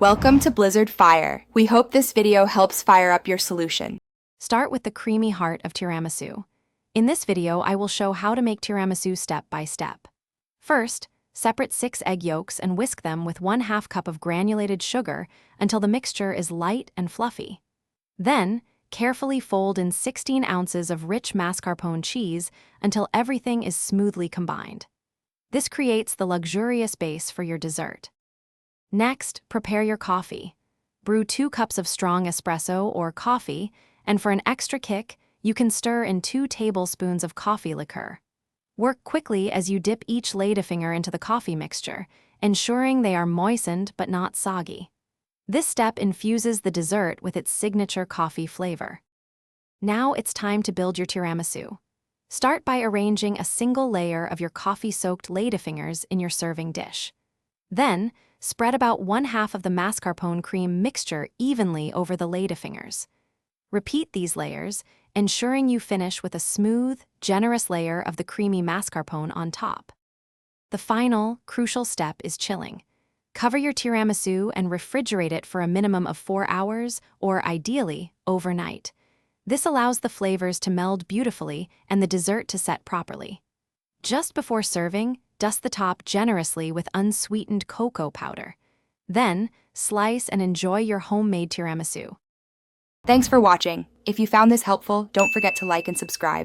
Welcome to Blizzard Fire. We hope this video helps fire up your solution. Start with the creamy heart of tiramisu. In this video, I will show how to make tiramisu step by step. First, separate 6 egg yolks and whisk them with 1/2 cup of granulated sugar until the mixture is light and fluffy. Then, carefully fold in 16 ounces of rich mascarpone cheese until everything is smoothly combined. This creates the luxurious base for your dessert. Next, prepare your coffee. Brew 2 cups of strong espresso or coffee, and for an extra kick, you can stir in 2 tablespoons of coffee liqueur. Work quickly as you dip each ladyfinger into the coffee mixture, ensuring they are moistened but not soggy. This step infuses the dessert with its signature coffee flavor. Now it's time to build your tiramisu. Start by arranging a single layer of your coffee-soaked ladyfingers in your serving dish. Then, spread about 1/2 of the mascarpone cream mixture evenly over the ladyfingers. Repeat these layers, ensuring you finish with a smooth, generous layer of the creamy mascarpone on top. The final, crucial step is chilling. Cover your tiramisu and refrigerate it for a minimum of 4 hours, or ideally, overnight. This allows the flavors to meld beautifully and the dessert to set properly. Just before serving, dust the top generously with unsweetened cocoa powder. Then, slice and enjoy your homemade tiramisu. Thanks for watching. If you found this helpful, don't forget to like and subscribe.